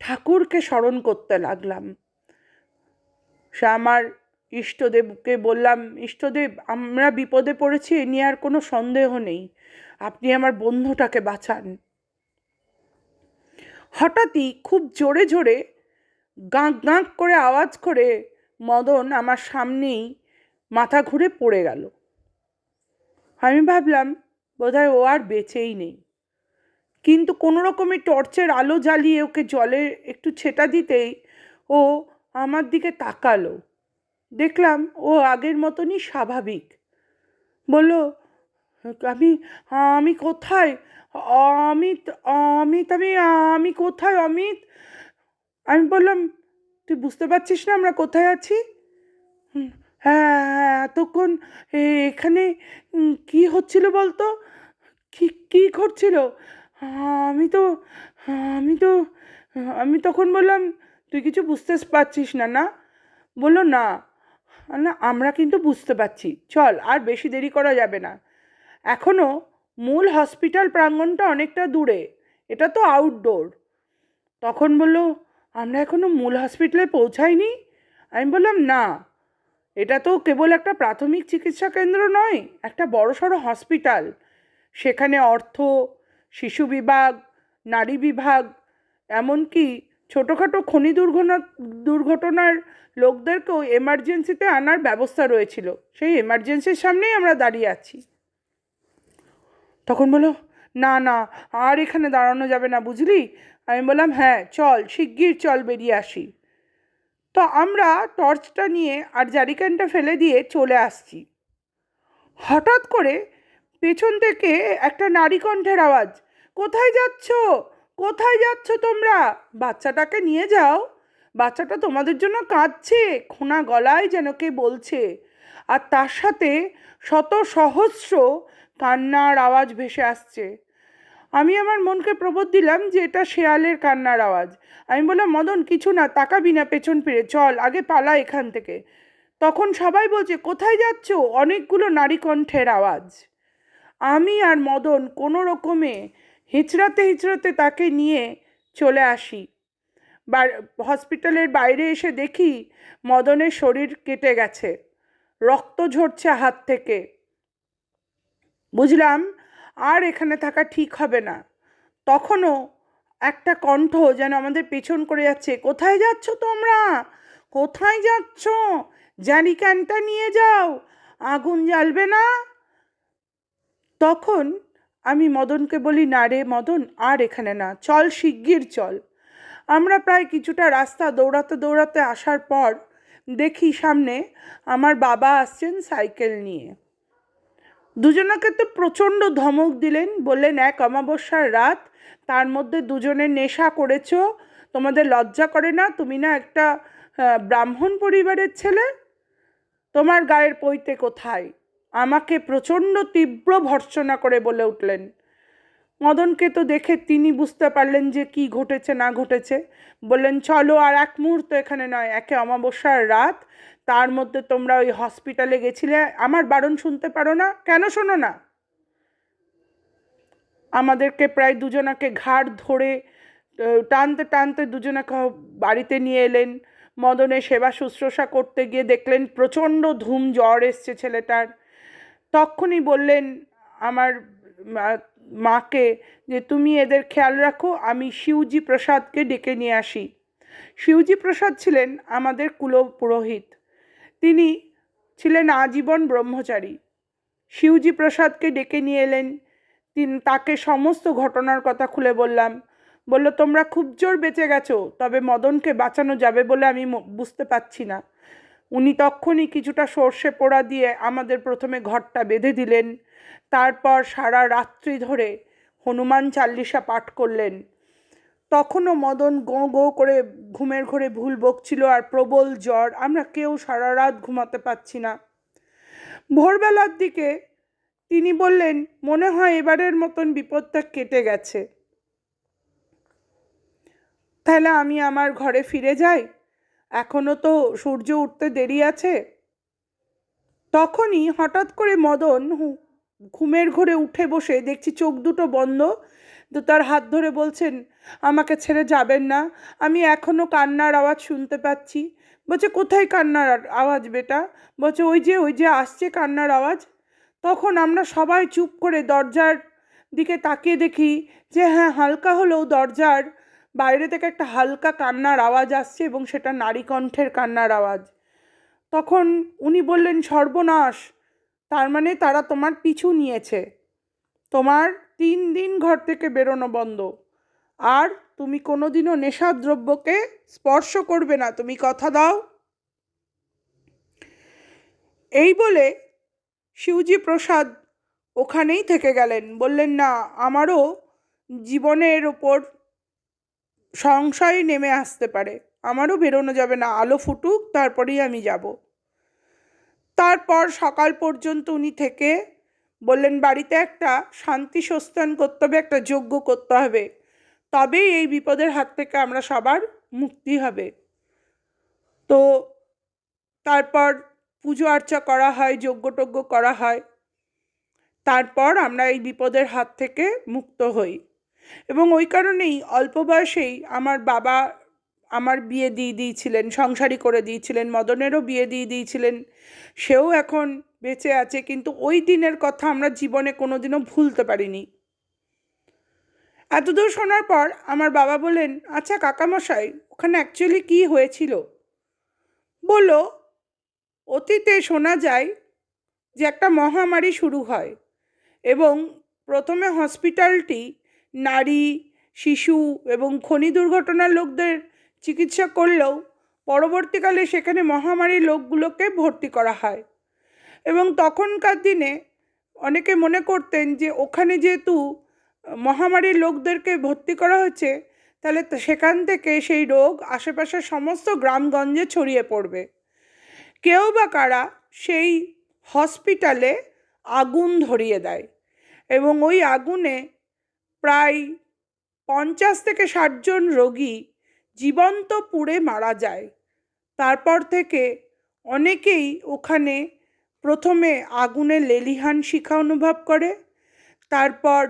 Speaker 1: ঠাকুরকে স্মরণ করতে লাগলাম। সে আমার ইষ্টদেবকে বললাম, ইষ্টদেব আমরা বিপদে পড়েছি, এ নিয়ে আর কোনো সন্দেহ নেই, আপনি আমার বন্ধুটাকে বাঁচান। হঠাৎই খুব জোরে জোরে গাঁক গাঁক করে আওয়াজ করে মদন আমার সামনেই মাথা ঘুরে পড়ে গেল। আমি ভাবলাম বোধহয় ও আর বেঁচেই নেই। কিন্তু কোনো রকমের টর্চের আলো জ্বালিয়ে ওকে জলে একটু ছেটা দিতেই ও আমার দিকে তাকালো। দেখলাম ও আগের মতনই স্বাভাবিক। বলল, আমি আমি কোথায়? অমিত, অমিত, আমি কোথায় অমিত? আমি বললাম, তুই বুঝতে পারছিস না আমরা কোথায় আছি? হ্যাঁ, এতক্ষণ এখানে কি হচ্ছিল বলতো? কি কি ঘটছিল? আমি তো আমি তো আমি তখন বললাম, তুই কিছু বুঝতে পারছিস না না? বললো না, না আমরা কিন্তু বুঝতে পারছি, চল আর বেশি দেরি করা যাবে না। এখনও মূল হসপিটাল প্রাঙ্গণটা অনেকটা দূরে, এটা তো আউটডোর। তখন বলল, আমরা এখনও মূল হসপিটালে পৌঁছাইনি? আমি বললাম, না, এটা তো কেবল একটা প্রাথমিক চিকিৎসা কেন্দ্র নয়, একটা বড়সড় হসপিটাল। সেখানে অর্থ, শিশু বিভাগ, নারী বিভাগ, এমনকি ছোটোখাটো খনি দুর্ঘটনার লোকদেরকেও এমার্জেন্সিতে আনার ব্যবস্থা রয়েছিল। সেই এমার্জেন্সির সামনেই আমরা দাঁড়িয়ে আছি। তখন বলো, না না আর এখানে দাঁড়ানো যাবে না, বুঝলি? আমি বললাম, হ্যাঁ চল, শিগগির চল, বেরিয়ে আসি। তো আমরা টর্চটা নিয়ে আর জারিকানটা ফেলে দিয়ে চলে আসছি। হঠাৎ করে পেছন থেকে একটা নারী কণ্ঠের আওয়াজ, কোথায় যাচ্ছ? কোথায় যাচ্ছ তোমরা? বাচ্চাটাকে নিয়ে যাও, বাচ্চাটা তোমাদের জন্য কাঁদছে, খোনা গলায় যেন কে বলছে। আর তার সাথে শত সহস্র কান্নার আওয়াজ ভেসে আসছে। আমি আমার মনকে প্রবোধ দিলাম যে এটা শেয়ালের কান্নার আওয়াজ। আমি বললাম, মদন কিছু না, তাকাবি না পেছন ফিরে, চল আগে পালা এখান থেকে। তখন সবাই বলছে, কোথায় যাচ্ছ? অনেকগুলো নারী কণ্ঠের আওয়াজ। আমি আর মদন কোনো রকমে হিচড়াতে হিচড়াতে তাকে নিয়ে চলে আসি। হসপিটালের বাইরে এসে দেখি মদনের শরীর কেটে গেছে, রক্ত ঝরছে হাত থেকে। বুঝলাম আর এখানে থাকা ঠিক হবে না। তখনও একটা কণ্ঠ যেন আমাদের পেছন করে যাচ্ছে, কোথায় যাচ্ছ তোমরা? কোথায় যাচ্ছ? জারিকানটা নিয়ে যাও, আগুন জ্বালবে না? তখন আমি মদনকে বলি, না রে মদন, আর এখানে না, চল শিগগির চল। আমরা প্রায় কিছুটা রাস্তা দৌড়াতে দৌড়াতে আসার পর দেখি সামনে আমার বাবা আসছেন সাইকেল নিয়ে। দুজনাকে তো প্রচণ্ড ধমক দিলেন, বললেন, এক অমাবস্যার রাত, তার মধ্যে দুজনে নেশা করেছো, তোমাদের লজ্জা করে না? তুমি না একটা ব্রাহ্মণ পরিবারের ছেলে, তোমার গায়ের পৈতে কোথায়? আমাকে প্রচণ্ড তীব্র ভর্ৎসনা করে বলে উঠলেন। মদনকে তো দেখে তিনি বুঝতে পারলেন যে কি ঘটেছে না ঘটেছে। বললেন, চলো, আর এক মুহূর্ত এখানে নয়, একে অমাবস্যার রাত, তার মধ্যে তোমরা ওই হসপিটালে গেছিলে, আমার বারণ শুনতে পারো না? কেন শোনো না? আমাদেরকে প্রায় দুজনাকে ঘাড় ধরে টানতে টানতে দুজনাকে বাড়িতে নিয়ে এলেন। মদনের সেবা শুশ্রূষা করতে গিয়ে দেখলেন প্রচণ্ড ধুম জ্বর এসছে ছেলেটার। তখনই বললেন আমার মাকে যে তুমি এদের খেয়াল রাখো, আমি শিবজি প্রসাদকে ডেকে নিয়ে আসি। শিবজি প্রসাদ ছিলেন আমাদের কুলপুরোহিত, তিনি ছিলেন আজীবন ব্রহ্মচারী। শিবজি প্রসাদকে ডেকে নিয়ে এলেন, তাকে সমস্ত ঘটনার কথা খুলে বললাম। বলল, তোমরা খুব জোর বেঁচে গেছো, তবে মদনকে বাঁচানো যাবে বলে আমি বুঝতে পারছি না। উনি তখনই কিছুটা সর্ষে পোড়া দিয়ে আমাদের প্রথমে ঘরটা বেঁধে দিলেন, তারপর সারা রাত্রি ধরে হনুমান চাল্লিশা পাঠ করলেন। তখনও মদন গো গো করে ঘুমের ঘোরে ভুল বকছিল আর প্রবল জ্বর, আমরা কেউ সারা রাত ঘুমাতে পারছি না। ভোরবেলার দিকে তিনি বললেন, মনে হয় এবারের মতন বিপদটা কেটে গেছে, তাহলে আমি আমার ঘরে ফিরে যাই, এখনো তো সূর্য উঠতে দেরি আছে। তখনই হঠাৎ করে মদন ঘুমের ঘোরে উঠে বসে দেখছি চোখ দুটো বন্ধ, তো তার হাত ধরে বলছেন, আমাকে ছেড়ে যাবেন না, আমি এখনও কান্নার আওয়াজ শুনতে পাচ্ছি। বলছে, কোথায় কান্নার আওয়াজ বেটা? বলছে, ওই যে আসছে কান্নার আওয়াজ। তখন আমরা সবাই চুপ করে দরজার দিকে তাকিয়ে দেখি যে হ্যাঁ, হালকা হলেও দরজার বাইরে থেকে একটা হালকা কান্নার আওয়াজ আসছে এবং সেটা নারী কণ্ঠের কান্নার আওয়াজ। তখন উনি বললেন, সর্বনাশ, তার মানে তারা তোমার পিছু নিয়েছে, তোমার 3 দিন ঘর থেকে বেরোনো বন্ধ, আর তুমি কোনোদিনও নেশাদ্রব্যকে স্পর্শ করবে না, তুমি কথা দাও। এই বলে শিবজি প্রসাদ ওখানেই থেকে গেলেন। বললেন, না, আমারও জীবনের ওপর সংশয় নেমে আসতে পারে, আমারও বেরোনো যাবে না, আলো ফুটুক তারপরেই আমি যাব। তারপর সকাল পর্যন্ত উনি থেকে বললেন, বাড়িতে একটা শান্তি সস্থান করতে হবে, একটা যজ্ঞ করতে হবে, তবেই এই বিপদের হাত থেকে আমরা সবার মুক্তি হবে। তো তারপর পুজো আর্চা করা হয়, যজ্ঞটজ্ঞ করা হয়, তারপর আমরা এই বিপদের হাত থেকে মুক্ত হই। এবং ওই কারণেই অল্প বয়সেই আমার বাবা আমার বিয়ে দিয়ে দিয়েছিলেন, সংসারী করে দিয়েছিলেন, মদনেরও বিয়ে দিয়ে দিয়েছিলেন, সেও এখন বেঁচে আছে, কিন্তু ওই দিনের কথা আমরা জীবনে কোনোদিনও ভুলতে পারিনি। এতদূর শোনার পর আমার বাবা বললেন, আচ্ছা কাকামশাই, ওখানে অ্যাকচুয়ালি কী হয়েছিল? বলল, অতীতে শোনা যায় যে একটা মহামারী শুরু হয় এবং প্রথমে হসপিটালটি নারী, শিশু এবং খনি দুর্ঘটনার লোকদের চিকিৎসা করলেও পরবর্তীকালে সেখানে মহামারীর লোকগুলোকে ভর্তি করা হয়। এবং তখনকার দিনে অনেকে মনে করতেন যে ওখানে যেহেতু মহামারীর লোকদেরকে ভর্তি করা হচ্ছে, তাহলে সেখান থেকে সেই রোগ আশেপাশের সমস্ত গ্রামগঞ্জে ছড়িয়ে পড়বে। কেউ বা কারা সেই হসপিটালে আগুন ধরিয়ে দেয় এবং ওই আগুনে প্রায় 50 থেকে 60 জন রোগী জীবন্ত পুড়ে মারা যায়। তারপর থেকে অনেকেই ওখানে প্রথমে আগুনে লেলিহান শিখা অনুভব করে, তারপর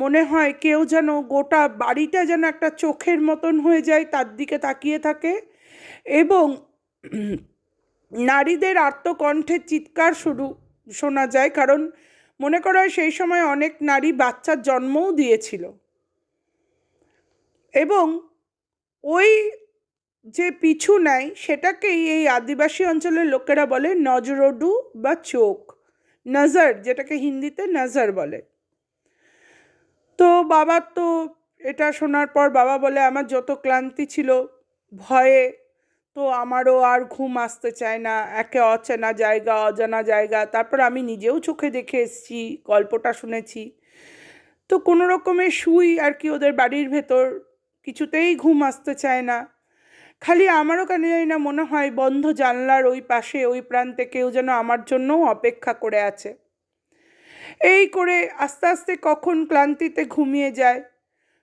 Speaker 1: মনে হয় কেউ যেন গোটা বাড়িটা যেন একটা চোখের মতন হয়ে যায়, তার দিকে তাকিয়ে থাকে, এবং নারীদের আর্তকণ্ঠে চিৎকার শোনা যায়, কারণ মনে করা হয় সেই সময় অনেক নারী বাচ্চার জন্মও দিয়েছিল। এবং ওই যে পিছু নেয় সেটাকেই এই আদিবাসী অঞ্চলের লোকেরা বলে নজরডু বা চোখ, নজর, যেটাকে হিন্দিতে নজর বলে। তো বাবার তো এটা শোনার পর বাবা বলে, আমার যত ক্লান্তি ছিল ভয়ে, তো আমারও আর ঘুম আসতে চায় না, একে অচেনা জায়গা, অজানা জায়গা, তারপর আমি নিজেও চোখে দেখে এসেছি, গল্পটা শুনেছি, তো কোনো রকমে শুই আর কি ওদের বাড়ির ভেতর, কিছুতেই ঘুম আসতে চায় না। খালি আমারও কেন জানি না মনে হয় বন্ধ জানলার ওই পাশে ওই প্রান্তে কেউ যেন আমার জন্যও অপেক্ষা করে আছে। এই করে আস্তে আস্তে কখন ক্লান্তিতে ঘুমিয়ে যায়।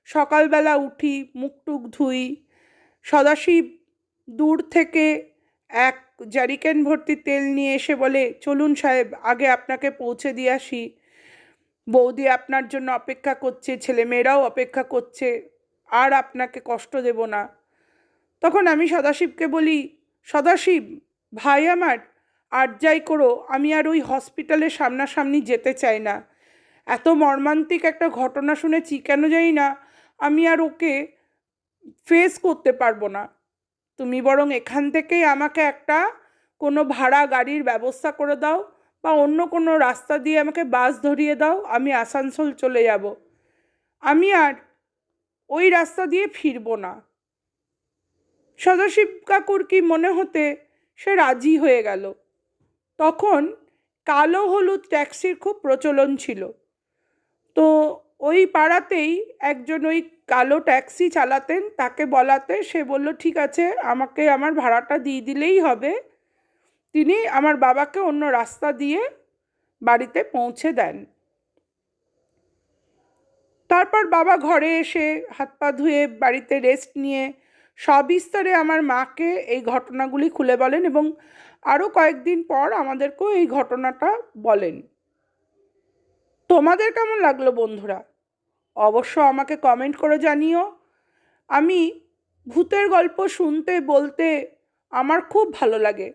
Speaker 1: সকালবেলা উঠি, মুখ টুক ধুই, সদাশিব দূর থেকে এক জারিকেন ভর্তি তেল নিয়ে এসে বলে, চলুন সাহেব, আগে আপনাকে পৌঁছে দিয়ে আসি, বৌদি আপনার জন্য অপেক্ষা করছে, ছেলেমেয়েরাও অপেক্ষা করছে, আর আপনাকে কষ্ট দেব না। তখন আমি সদাশিবকে বলি, সদাশিব ভাই আমার, আর যাই করো, আমি আর ওই হসপিটালের সামনাসামনি যেতে চাই না, এত মর্মান্তিক একটা ঘটনা শুনেছি, কেন জানি না আমি আর ওকে ফেস করতে পারবো না। তুমি বরং এখান থেকেই আমাকে একটা কোনো ভাড়া গাড়ির ব্যবস্থা করে দাও, বা অন্য কোনো রাস্তা দিয়ে আমাকে বাস ধরিয়ে দাও, আমি আসানসোল চলে যাব। আমি আর ওই রাস্তা দিয়ে ফিরবো না। সদাশিব কাকুর কি মনে হতে সে রাজি হয়ে গেল। তখন কালো হলুদ ট্যাক্সির খুব প্রচলন ছিল। তো ওই পাড়াতেই একজন ওই কালো ট্যাক্সি চালাতেন, তাকে বলাতে সে বলল ঠিক আছে, আমাকে আমার ভাড়াটা দিয়ে দিলেই হবে। তিনি আমার বাবাকে অন্য রাস্তা দিয়ে বাড়িতে পৌঁছে দেন। তারপর বাবা ঘরে এসে হাত পা ধুয়ে বাড়িতে রেস্ট নিয়ে সবিস্তারে আমার মাকে এই ঘটনাগুলি খুলে বলেন, এবং আরও কয়েকদিন পর আমাদেরকেও এই ঘটনাটা বলেন। তোমাদের কেমন লাগলো বন্ধুরা? অবশ্য আমাকে কমেন্ট করে জানিও। আমি ভূতের গল্প শুনতে বলতে আমার খুব ভালো লাগে।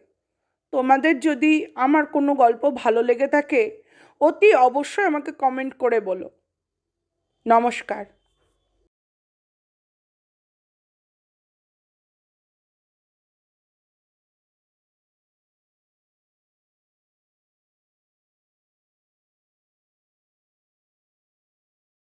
Speaker 1: তোমাদের যদি আমার কোনো গল্প ভালো লেগে থাকে, অতি অবশ্যই আমাকে কমেন্ট করে বলো। নমস্কার।